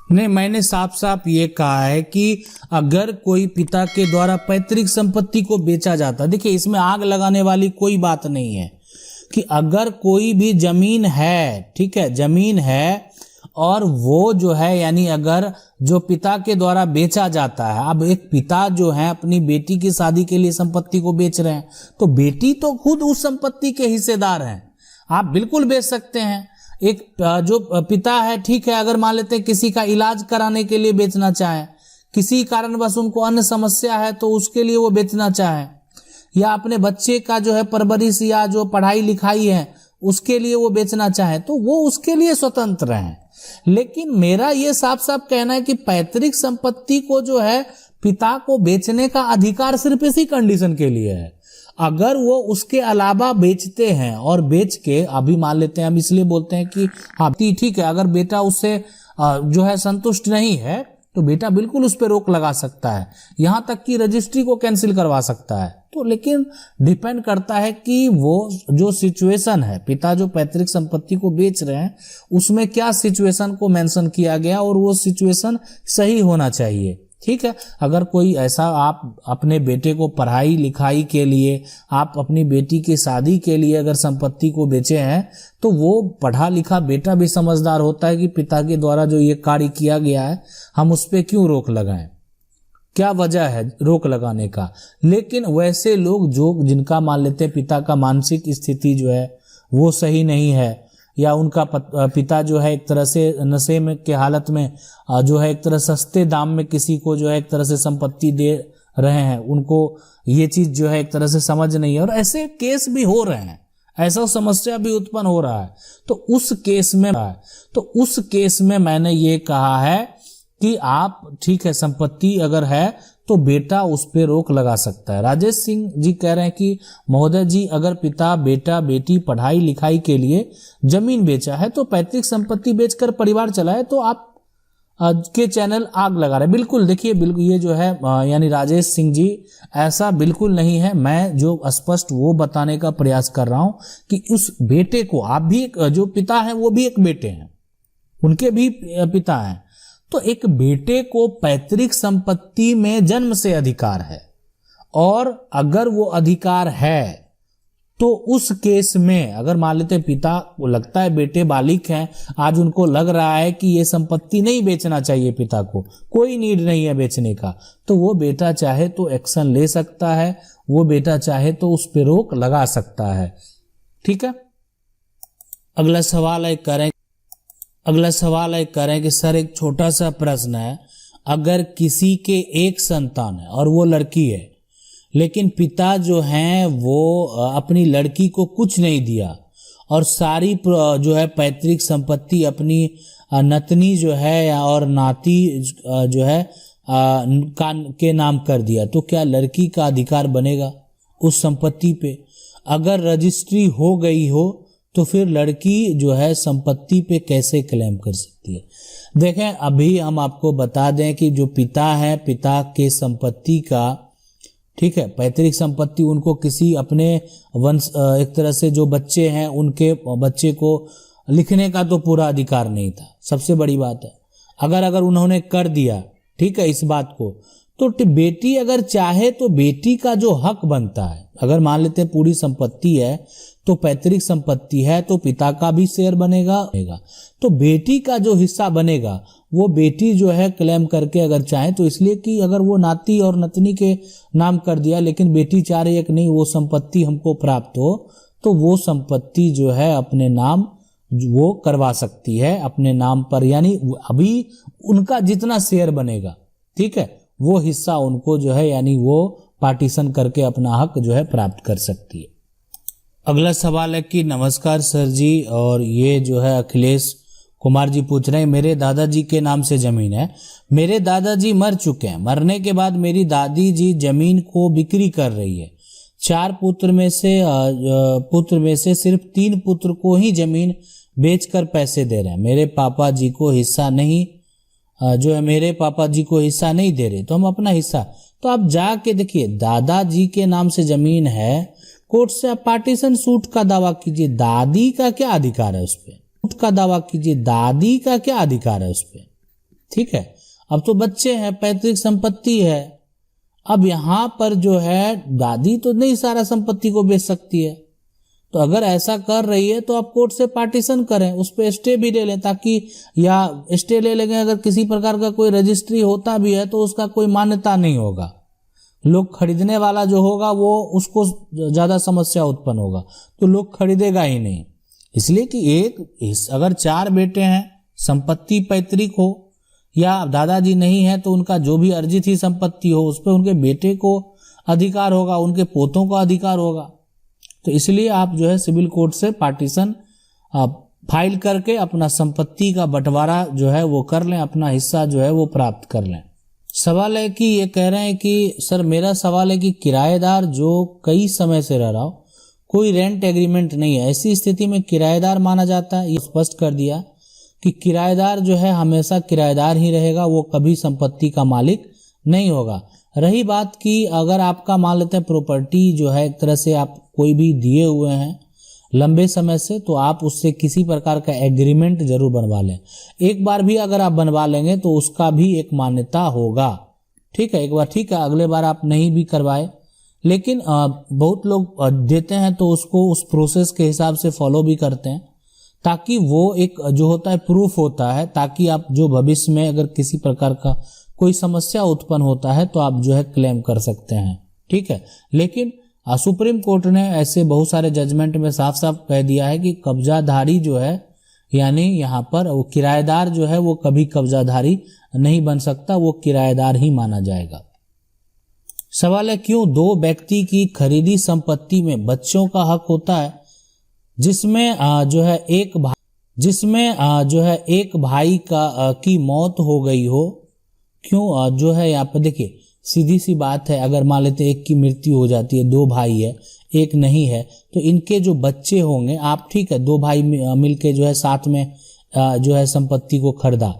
नहीं, मैंने साफ साफ ये कहा है कि अगर कोई पिता के द्वारा पैतृक संपत्ति को बेचा जाता, देखिए इसमें आग लगाने वाली कोई बात नहीं है कि अगर कोई भी जमीन है, ठीक है, जमीन है और वो जो है यानी अगर जो पिता के द्वारा बेचा जाता है, अब एक पिता जो है अपनी बेटी की शादी के लिए संपत्ति को बेच रहे हैं, तो बेटी तो खुद उस संपत्ति के हिस्सेदार हैं। आप बिल्कुल बेच सकते हैं। एक जो पिता है, ठीक है, अगर मान लेते हैं किसी का इलाज कराने के लिए बेचना चाहे, किसी कारणवश उनको अन्य समस्या है तो उसके लिए वो बेचना चाहे, या अपने बच्चे का जो है परवरिश या जो पढ़ाई लिखाई है उसके लिए वो बेचना चाहे, तो वो उसके लिए स्वतंत्र हैं। लेकिन मेरा ये साफ साफ कहना है कि पैतृक संपत्ति को जो है पिता को बेचने का अधिकार सिर्फ इसी कंडीशन के लिए है, अगर वो उसके अलावा बेचते हैं और बेच के, अभी मान लेते हैं हम इसलिए बोलते हैं कि हाँ ठीक है, अगर बेटा उससे जो है संतुष्ट नहीं है तो बेटा बिल्कुल उस पर रोक लगा सकता है, यहाँ तक कि रजिस्ट्री को कैंसिल करवा सकता है। तो लेकिन डिपेंड करता है कि वो जो सिचुएशन है, पिता जो पैतृक संपत्ति को बेच रहे हैं उसमें क्या सिचुएशन को मेंशन किया गया और वो सिचुएशन सही होना चाहिए। ठीक है, अगर कोई ऐसा आप अपने बेटे को पढ़ाई लिखाई के लिए, आप अपनी बेटी की शादी के लिए अगर संपत्ति को बेचे हैं तो वो पढ़ा लिखा बेटा भी समझदार होता है कि पिता के द्वारा जो ये कार्य किया गया है हम उस पर क्यों रोक लगाएं, क्या वजह है रोक लगाने का। लेकिन वैसे लोग जो जिनका मान लेते हैं पिता का मानसिक स्थिति जो है वो सही नहीं है, या उनका पिता जो है एक तरह से नशे में के हालत में जो है एक तरह सस्ते दाम में किसी को जो है एक तरह से संपत्ति दे रहे हैं, उनको ये चीज जो है एक तरह से समझ नहीं है, और ऐसे केस भी हो रहे हैं, ऐसा समस्या भी उत्पन्न हो रहा है। तो उस केस में मैंने ये कहा है कि आप ठीक है, संपत्ति अगर है तो बेटा उस पे रोक लगा सकता है। राजेश सिंह जी कह रहे हैं कि महोदय जी, अगर पिता बेटा बेटी पढ़ाई लिखाई के लिए जमीन बेचा है तो पैतृक संपत्ति बेचकर परिवार चलाए, तो आप के चैनल आग लगा रहे हैं। बिल्कुल देखिए, बिल्कुल ये जो है यानी राजेश सिंह जी, ऐसा बिल्कुल नहीं है। मैं जो स्पष्ट वो बताने का प्रयास कर रहा हूं कि उस बेटे को, आप भी जो पिता हैं वो भी एक बेटे हैं, उनके भी पिता हैं, तो एक बेटे को पैतृक संपत्ति में जन्म से अधिकार है, और अगर वो अधिकार है तो उस केस में अगर मान लेते पिता को लगता है बेटे बालिक हैं, आज उनको लग रहा है कि ये संपत्ति नहीं बेचना चाहिए, पिता को कोई नीड नहीं है बेचने का, तो वो बेटा चाहे तो एक्शन ले सकता है, वो बेटा चाहे तो उस पर रोक लगा सकता है। ठीक है, अगला सवाल है करें कि सर एक छोटा सा प्रश्न है, अगर किसी के एक संतान है और वो लड़की है, लेकिन पिता जो हैं वो अपनी लड़की को कुछ नहीं दिया और सारी जो है पैतृक संपत्ति अपनी नतनी जो है और नाती जो है के नाम कर दिया, तो क्या लड़की का अधिकार बनेगा उस संपत्ति पे? अगर रजिस्ट्री हो गई हो तो फिर लड़की जो है संपत्ति पे कैसे क्लेम कर सकती है? देखें, अभी हम आपको बता दें कि जो पिता है, पिता के संपत्ति का, ठीक है, पैतृक संपत्ति उनको किसी अपने वंश एक तरह से जो बच्चे हैं उनके बच्चे को लिखने का तो पूरा अधिकार नहीं था। सबसे बड़ी बात है, अगर उन्होंने कर दिया, ठीक है, इस बात को, तो बेटी अगर चाहे तो बेटी का जो हक बनता है, अगर मान लेते हैं पूरी संपत्ति है तो पैतृक संपत्ति है तो पिता का भी शेयर बनेगा, तो बेटी का जो हिस्सा बनेगा वो बेटी जो है क्लेम करके अगर चाहे तो, इसलिए कि अगर वो नाती और नतनी के नाम कर दिया लेकिन बेटी चाह रही है कि नहीं वो संपत्ति हमको प्राप्त हो, तो वो संपत्ति जो है अपने नाम वो करवा सकती है अपने नाम पर, यानी अभी उनका जितना शेयर बनेगा, ठीक है, वो हिस्सा उनको जो है यानी वो पार्टीशन करके अपना हक जो है प्राप्त कर सकती है। अगला सवाल है कि नमस्कार सर जी, और ये जो है अखिलेश कुमार जी पूछ रहे हैं, मेरे दादाजी के नाम से जमीन है, मेरे दादाजी मर चुके हैं, मरने के बाद मेरी दादी जी जमीन को बिक्री कर रही है, 4 पुत्र में से सिर्फ 3 पुत्र को ही जमीन बेचकर पैसे दे रहे हैं, मेरे पापा जी को हिस्सा नहीं जो है मेरे पापा जी को हिस्सा नहीं दे रहे, तो हम अपना हिस्सा, तो आप जाके देखिए दादाजी के नाम से जमीन है, कोर्ट से आप पार्टीशन सूट का दावा कीजिए, दादी का क्या अधिकार है उस पर, सूट का दावा कीजिए, दादी का क्या अधिकार है उस पर, ठीक है। अब तो बच्चे हैं, पैतृक संपत्ति है। अब यहां पर जो है दादी तो नहीं सारा संपत्ति को बेच सकती है, तो अगर ऐसा कर रही है तो आप कोर्ट से पार्टीशन करें, उस पर स्टे भी ले लें, ताकि या स्टे ले लेंगे अगर किसी प्रकार का कोई रजिस्ट्री होता भी है तो उसका कोई मान्यता नहीं होगा, लोग खरीदने वाला जो होगा वो उसको ज्यादा समस्या उत्पन्न होगा, तो लोग खरीदेगा ही नहीं। इसलिए कि अगर 4 बेटे हैं, संपत्ति पैतृक हो या दादाजी नहीं है तो उनका जो भी अर्जित ही संपत्ति हो उस पर उनके बेटे को अधिकार होगा, उनके पोतों का अधिकार होगा। तो इसलिए आप जो है सिविल कोर्ट से पार्टीशन फाइल करके अपना संपत्ति का बंटवारा जो है वो कर लें, अपना हिस्सा जो है वो प्राप्त कर लें। सवाल है कि ये कह रहे हैं कि सर मेरा सवाल है कि किराएदार जो कई समय से रह रहा हो, कोई रेंट एग्रीमेंट नहीं है, ऐसी स्थिति में किराएदार माना जाता है। ये स्पष्ट कर दिया कि किराएदार जो है हमेशा किराएदार ही रहेगा, वो कभी संपत्ति का मालिक नहीं होगा। रही बात कि अगर आपका मान लेते हैं प्रॉपर्टी जो है एक तरह से आप कोई भी दिए हुए हैं लंबे समय से, तो आप उससे किसी प्रकार का एग्रीमेंट जरूर बनवा लें। एक बार भी अगर आप बनवा लेंगे तो उसका भी एक मान्यता होगा, ठीक है। एक बार ठीक है, अगले बार आप नहीं भी करवाए, लेकिन बहुत लोग देते हैं तो उसको उस प्रोसेस के हिसाब से फॉलो भी करते हैं, ताकि वो एक जो होता है प्रूफ होता है, ताकि आप जो भविष्य में अगर किसी प्रकार का कोई समस्या उत्पन्न होता है तो आप जो है क्लेम कर सकते हैं, ठीक है। लेकिन सुप्रीम कोर्ट ने ऐसे बहुत सारे जजमेंट में साफ साफ कह दिया है कि कब्जाधारी जो है, यानी यहाँ पर वो किराएदार जो है वो कभी कब्जाधारी नहीं बन सकता, वो किराएदार ही माना जाएगा। सवाल है क्यों 2 व्यक्ति की खरीदी संपत्ति में बच्चों का हक होता है, जिसमें जो है एक भाई की मौत हो गई हो। क्यों जो है यहाँ पर देखिए सीधी सी बात है, अगर मान लेते एक की मृत्यु हो जाती है, 2 भाई है एक नहीं है, तो इनके जो बच्चे होंगे, आप ठीक है 2 भाई मिलके जो है साथ में जो है संपत्ति को खरीदा,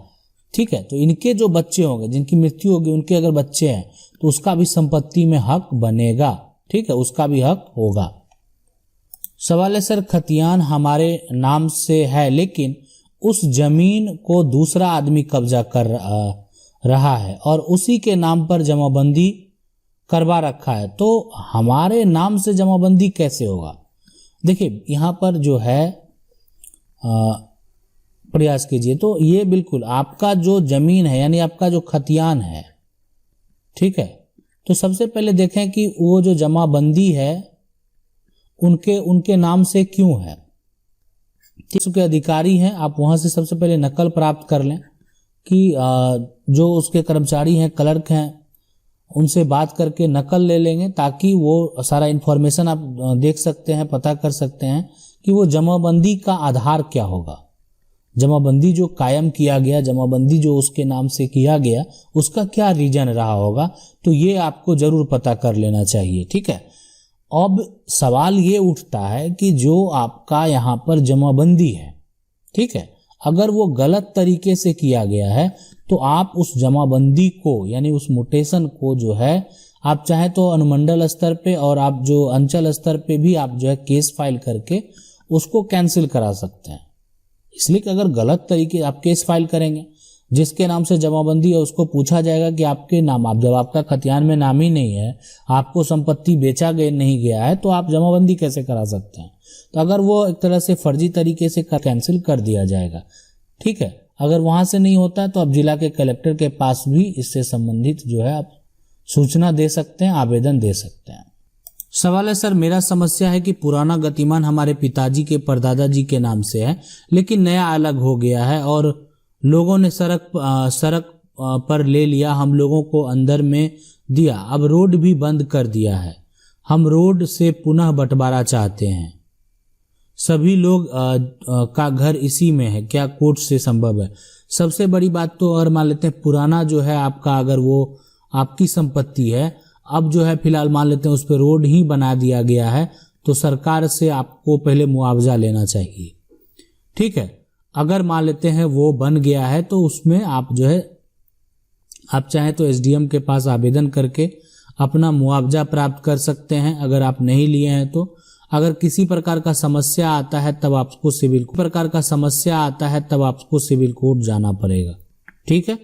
ठीक है, तो इनके जो बच्चे होंगे जिनकी मृत्यु होगी उनके अगर बच्चे हैं तो उसका भी संपत्ति में हक बनेगा, ठीक है, उसका भी हक होगा। सवाल है सर खतियान हमारे नाम से है लेकिन उस जमीन को दूसरा आदमी कब्जा कर रहा है और उसी के नाम पर जमाबंदी करवा रखा है, तो हमारे नाम से जमाबंदी कैसे होगा। देखिए यहाँ पर जो है प्रयास कीजिए, तो ये बिल्कुल आपका जो जमीन है यानी आपका जो खतियान है, ठीक है, तो सबसे पहले देखें कि वो जो जमाबंदी है उनके नाम से क्यों है। उसके अधिकारी हैं, आप वहां से सबसे पहले नकल प्राप्त कर लें कि जो उसके कर्मचारी हैं, क्लर्क हैं, उनसे बात करके नकल ले लेंगे, ताकि वो सारा इन्फॉर्मेशन आप देख सकते हैं, पता कर सकते हैं कि वो जमाबंदी का आधार क्या होगा, जमाबंदी जो कायम किया गया, जमाबंदी जो उसके नाम से किया गया, उसका क्या रीजन रहा होगा, तो ये आपको जरूर पता कर लेना चाहिए, ठीक है। अब सवाल ये उठता है कि जो आपका यहाँ पर जमाबंदी है, ठीक है, अगर वो गलत तरीके से किया गया है तो आप उस जमाबंदी को यानी उस म्यूटेशन को जो है आप चाहे तो अनुमंडल स्तर पे और आप जो अंचल स्तर पे भी आप जो है केस फाइल करके उसको कैंसिल करा सकते हैं। इसलिए कि अगर गलत तरीके आप केस फाइल करेंगे, जिसके नाम से जमाबंदी है उसको पूछा जाएगा कि आपके नाम, आप जब आपका खतियान में नाम ही नहीं है, आपको संपत्ति बेचा गया नहीं गया है, तो आप जमाबंदी कैसे करा सकते हैं। तो अगर वो एक तरह से फर्जी तरीके से कैंसिल कर दिया जाएगा, ठीक है। अगर वहां से नहीं होता है तो आप जिला के कलेक्टर के पास भी इससे संबंधित जो है आप सूचना दे सकते हैं, आवेदन दे सकते हैं। सवाल है सर मेरा समस्या है कि पुराना गतिमान हमारे पिताजी के परदादा जी के नाम से है, लेकिन नया अलग हो गया है और लोगों ने सड़क पर ले लिया, हम लोगों को अंदर में दिया, अब रोड भी बंद कर दिया है, हम रोड से पुनः बंटवारा चाहते हैं, सभी लोग का घर इसी में है, क्या कोर्ट से संभव है। सबसे बड़ी बात तो अगर मान लेते हैं पुराना जो है आपका, अगर वो आपकी संपत्ति है, अब जो है फिलहाल मान लेते हैं उस पर रोड ही बना दिया गया है, तो सरकार से आपको पहले मुआवजा लेना चाहिए, ठीक है। अगर मान लेते हैं वो बन गया है तो उसमें आप जो है आप चाहें तो एसडीएम के पास आवेदन करके अपना मुआवजा प्राप्त कर सकते हैं, अगर आप नहीं लिए हैं तो। अगर किसी प्रकार का समस्या आता है तब आपको सिविल कोर्ट जाना पड़ेगा, ठीक है।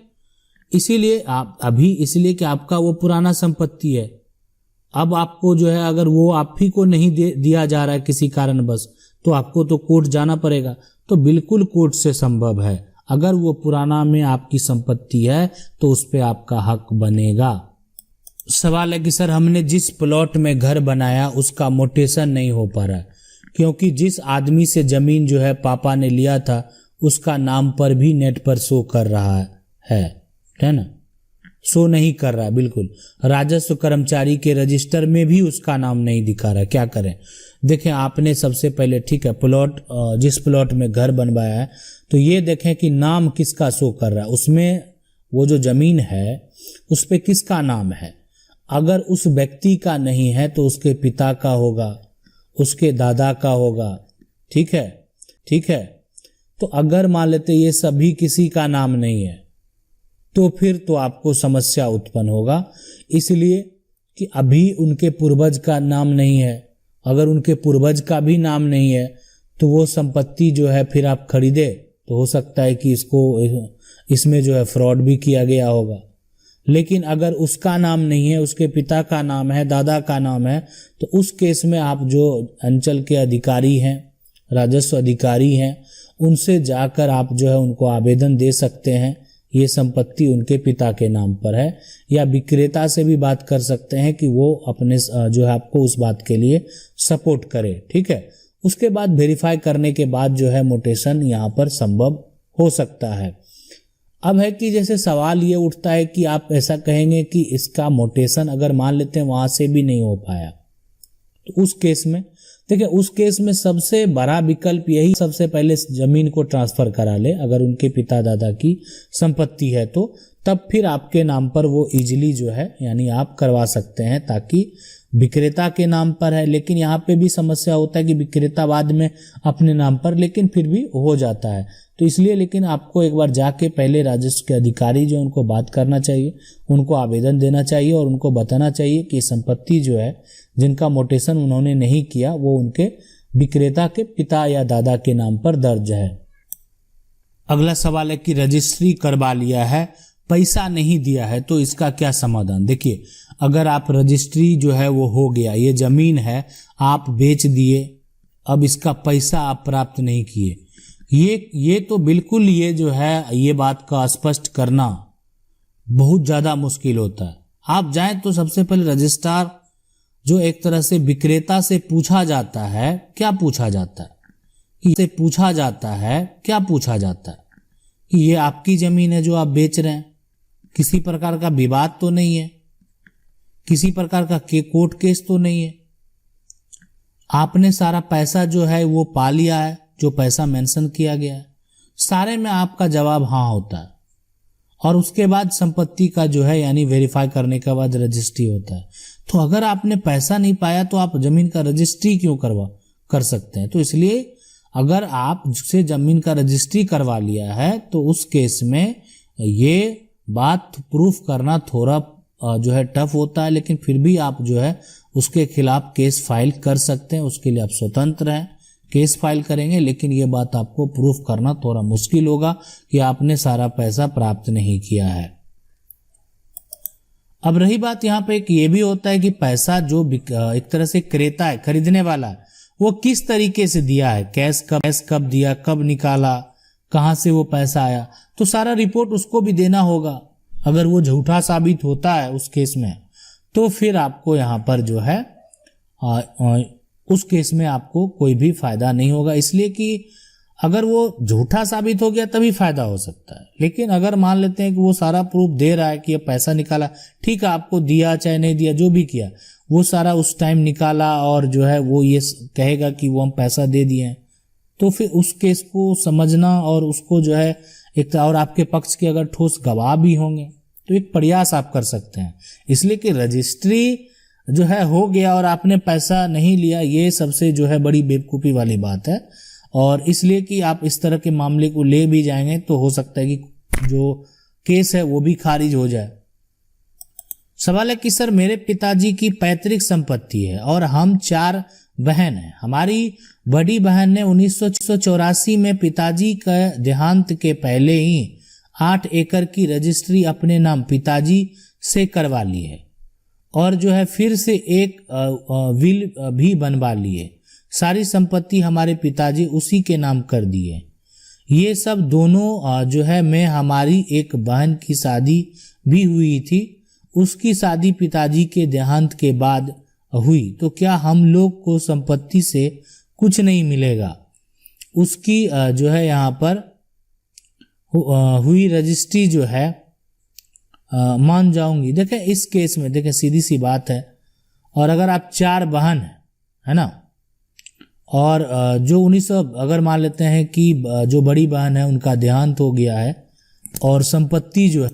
इसीलिए आप अभी इसलिए कि आपका वो पुराना संपत्ति है। अब आपको जो है अगर वो आप ही को नहीं दिया जा रहा है किसी कारणवश, तो आपको तो कोर्ट जाना पड़ेगा। तो बिल्कुल कोर्ट से संभव है, अगर वो पुराना में आपकी संपत्ति है तो उस पे आपका हक बनेगा। सवाल है कि सर हमने जिस प्लॉट में घर बनाया उसका मोटेशन नहीं हो पा रहा, क्योंकि जिस आदमी से जमीन जो है पापा ने लिया था उसका नाम पर भी नेट पर शो कर रहा है ना, शो नहीं कर रहा। बिल्कुल राजस्व कर्मचारी के रजिस्टर में भी उसका नाम नहीं दिखा रहा। क्या करें? देखें, आपने सबसे पहले ठीक है प्लॉट, जिस प्लॉट में घर बनवाया है तो ये देखें कि नाम किसका शो कर रहा है, उसमें वो जो जमीन है उस पे किसका नाम है। अगर उस व्यक्ति का नहीं है तो उसके पिता का होगा, उसके दादा का होगा। ठीक है। तो अगर मान लेते ये सभी किसी का नाम नहीं है तो फिर तो आपको समस्या उत्पन्न होगा, इसलिए कि अभी उनके पूर्वज का नाम नहीं है। अगर उनके पूर्वज का भी नाम नहीं है तो वो संपत्ति जो है फिर आप खरीदे तो हो सकता है कि इसमें जो है फ्रॉड भी किया गया होगा। लेकिन अगर उसका नाम नहीं है, उसके पिता का नाम है, दादा का नाम है, तो उस केस में आप जो अंचल के अधिकारी हैं, राजस्व अधिकारी हैं, उनसे जाकर आप जो है उनको आवेदन दे सकते हैं ये संपत्ति उनके पिता के नाम पर है, या विक्रेता से भी बात कर सकते हैं कि वो अपने जो है आपको उस बात के लिए सपोर्ट करे। ठीक है, उसके बाद वेरीफाई करने के बाद जो है मोटेशन यहाँ पर संभव हो सकता है। अब है कि जैसे सवाल ये उठता है कि आप ऐसा कहेंगे कि इसका मोटेशन अगर मान लेते हैं वहां से भी नहीं हो पाया, तो उस केस में देखिए, उस केस में सबसे बड़ा विकल्प यही, सबसे पहले जमीन को ट्रांसफर करा ले। अगर उनके पिता दादा की संपत्ति है तो तब फिर आपके नाम पर वो इजीली जो है यानी आप करवा सकते हैं, ताकि विक्रेता के नाम पर है। लेकिन यहाँ पे भी समस्या होता है कि विक्रेता बाद में अपने नाम पर, लेकिन फिर भी हो जाता है। तो इसलिए लेकिन आपको एक बार जाके पहले राजस्व के अधिकारी जो उनको बात करना चाहिए, उनको आवेदन देना चाहिए और उनको बताना चाहिए कि संपत्ति जो है जिनका मोटेशन उन्होंने नहीं किया वो उनके विक्रेता के पिता या दादा के नाम पर दर्ज है। अगला सवाल है कि रजिस्ट्री करवा लिया है, पैसा नहीं दिया है, तो इसका क्या समाधान? देखिए, अगर आप रजिस्ट्री जो है वो हो गया, ये जमीन है आप बेच दिए, अब इसका पैसा आप प्राप्त नहीं किए, ये तो बिल्कुल ये जो है ये बात का स्पष्ट करना बहुत ज़्यादा मुश्किल होता है। आप जाएं तो सबसे पहले रजिस्ट्रार जो एक तरह से विक्रेता से पूछा जाता है, क्या पूछा जाता है कि ये आपकी जमीन है जो आप बेच रहे हैं, किसी प्रकार का विवाद तो नहीं है, किसी प्रकार का कोर्ट केस तो नहीं है, आपने सारा पैसा जो है वो पा लिया है, जो पैसा मेंशन किया गया है, सारे में आपका जवाब हाँ होता है। और उसके बाद संपत्ति का जो है यानी वेरीफाई करने के बाद रजिस्ट्री होता है। तो अगर आपने पैसा नहीं पाया तो आप जमीन का रजिस्ट्री क्यों कर सकते हैं? तो इसलिए अगर आप से जमीन का रजिस्ट्री करवा लिया है तो उस केस में ये बात प्रूफ करना थोड़ा जो है टफ होता है, लेकिन फिर भी आप जो है उसके खिलाफ केस फाइल कर सकते हैं। उसके लिए आप स्वतंत्र हैं, केस फाइल करेंगे, लेकिन ये बात आपको प्रूफ करना थोड़ा मुश्किल होगा कि आपने सारा पैसा प्राप्त नहीं किया है। अब रही बात यहाँ पे कि ये भी होता है कि पैसा जो एक तरह से क्रेता है, खरीदने वाला है, वो किस तरीके से दिया है, कैश कब दिया, कब निकाला, कहाँ से वो पैसा आया, तो सारा रिपोर्ट उसको भी देना होगा। अगर वो झूठा साबित होता है उस केस में तो फिर आपको यहाँ पर जो है उस केस में आपको कोई भी फायदा नहीं होगा, इसलिए कि अगर वो झूठा साबित हो गया तभी फायदा हो सकता है। लेकिन अगर मान लेते हैं कि वो सारा प्रूफ दे रहा है कि ये पैसा निकाला, ठीक है, आपको दिया चाहे नहीं दिया, जो भी किया वो सारा उस टाइम निकाला और जो है वो ये कहेगा कि वो हम पैसा दे दिए हैं, तो फिर उस केस को समझना और उसको जो है एक, और आपके पक्ष के अगर ठोस गवाह भी होंगे तो एक प्रयास आप कर सकते हैं। इसलिए कि रजिस्ट्री जो है हो गया और आपने पैसा नहीं लिया, ये सबसे जो है बड़ी बेवकूफ़ी वाली बात है। और इसलिए कि आप इस तरह के मामले को ले भी जाएंगे तो हो सकता है कि जो केस है वो भी खारिज हो जाए। सवाल है कि सर मेरे पिताजी की पैतृक संपत्ति है और हम 4 बहन हैं। हमारी बड़ी बहन ने 1984 में पिताजी का देहांत के पहले ही 8 एकड़ की रजिस्ट्री अपने नाम पिताजी से करवा ली है और जो है फिर से एक विल भी बनवा ली है। सारी संपत्ति हमारे पिताजी उसी के नाम कर दी है। ये सब दोनों जो है मैं हमारी एक बहन की शादी भी हुई थी, उसकी शादी पिताजी के देहांत के बाद हुई, तो क्या हम लोग को संपत्ति से कुछ नहीं मिलेगा? उसकी जो है यहाँ पर हुई रजिस्ट्री जो है मान जाऊंगी। देखें इस केस में देखें सीधी सी बात है, और अगर आप 4 बहन है ना, और जो 1900 अगर मान लेते हैं कि जो बड़ी बहन है उनका देहांत हो गया है और संपत्ति जो है,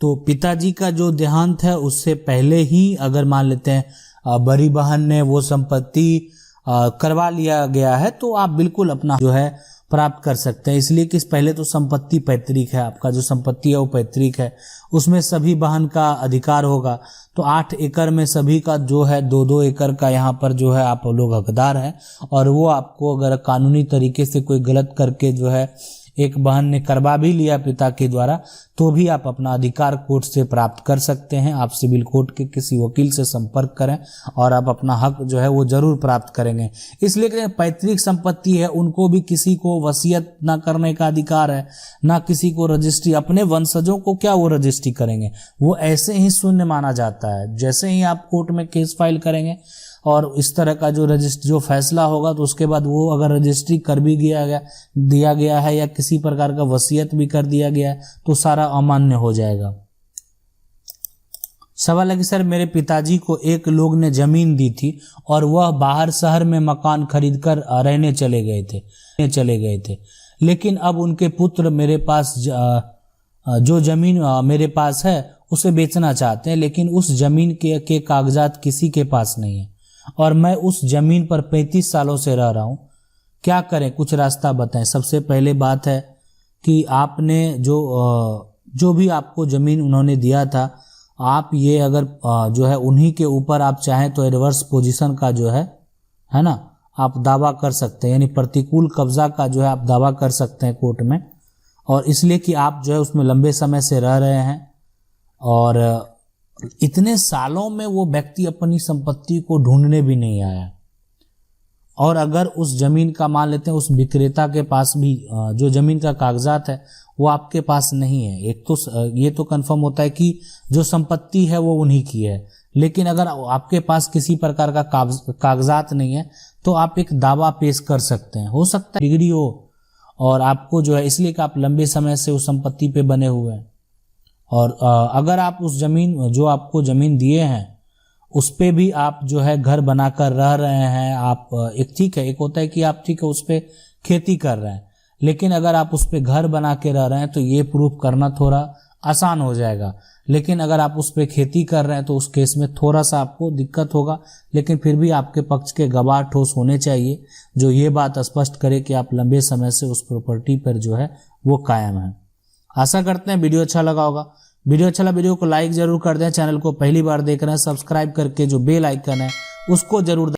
तो पिताजी का जो देहांत है उससे पहले ही अगर मान लेते हैं बड़ी बहन ने वो संपत्ति करवा लिया गया है, तो आप बिल्कुल अपना जो है प्राप्त कर सकते हैं। इसलिए कि पहले तो संपत्ति पैतृक है, आपका जो संपत्ति है वो पैतृक है, उसमें सभी बहन का अधिकार होगा। तो 8 एकड़ में सभी का जो है 2-2 एकड़ का यहाँ पर जो है आप लोग हकदार हैं, और वो आपको अगर कानूनी तरीके से कोई गलत करके जो है एक बहन ने करवा भी लिया पिता के द्वारा, तो भी आप अपना अधिकार कोर्ट से प्राप्त कर सकते हैं। आप सिविल कोर्ट के किसी वकील से संपर्क करें और आप अपना हक जो है वो जरूर प्राप्त करेंगे। इसलिए कि पैतृक संपत्ति है, उनको भी किसी को वसीयत ना करने का अधिकार है, ना किसी को रजिस्ट्री, अपने वंशजों को क्या वो रजिस्ट्री करेंगे, वो ऐसे ही शून्य माना जाता है। जैसे ही आप कोर्ट में केस फाइल करेंगे और इस तरह का जो फैसला होगा, तो उसके बाद वो अगर रजिस्ट्री कर भी दिया गया है या किसी प्रकार का वसीयत भी कर दिया गया है, तो सारा अमान्य हो जाएगा। सवाल है कि सर मेरे पिताजी को एक लोग ने जमीन दी थी और वह बाहर शहर में मकान खरीदकर रहने चले गए थे, लेकिन अब उनके पुत्र मेरे पास जो जमीन मेरे पास है उसे बेचना चाहते हैं, लेकिन उस जमीन के कागजात किसी के पास नहीं है और मैं उस जमीन पर 35 सालों से रह रहा हूं। क्या करें, कुछ रास्ता बताएं। सबसे पहले बात है कि आपने जो भी आपको जमीन उन्होंने दिया था, आप ये अगर जो है उन्हीं के ऊपर आप चाहें तो एडवर्स पोजीशन का जो है ना, आप दावा कर सकते हैं, यानी प्रतिकूल कब्जा का जो है आप दावा कर सकते हैं कोर्ट में। और इसलिए कि आप जो है उसमें लंबे समय से रह रहे हैं और इतने सालों में वो व्यक्ति अपनी संपत्ति को ढूंढने भी नहीं आया, और अगर उस जमीन का मान लेते हैं उस विक्रेता के पास भी जो जमीन का कागजात है वो आपके पास नहीं है, एक तो ये तो कंफर्म होता है कि जो संपत्ति है वो उन्हीं की है, लेकिन अगर आपके पास किसी प्रकार का कागजात नहीं है तो आप एक दावा पेश कर सकते हैं। हो सकता है डिग्री हो और आपको जो है, इसलिए कि आप लंबे समय से उस संपत्ति पे बने हुए हैं, और अगर आप उस जमीन जो आपको जमीन दिए हैं उस पे भी आप जो है घर बनाकर रह रहे हैं, आप एक ठीक है, एक होता है कि आप ठीक है उस पे खेती कर रहे हैं, लेकिन अगर आप उस पे घर बना के रह रहे हैं तो ये प्रूफ करना थोड़ा आसान हो जाएगा। लेकिन अगर आप उस पे खेती कर रहे हैं तो उस केस में थोड़ा सा आपको दिक्कत होगा, लेकिन फिर भी आपके पक्ष के गवाह ठोस होने चाहिए जो ये बात स्पष्ट करे कि आप लंबे समय से उस प्रॉपर्टी पर जो है वो कायम है। आशा करते हैं वीडियो अच्छा लगा होगा। वीडियो अच्छा लगा वीडियो को लाइक जरूर कर दें, चैनल को पहली बार देख रहे हैं सब्सक्राइब करके जो बेल आइकन है उसको जरूर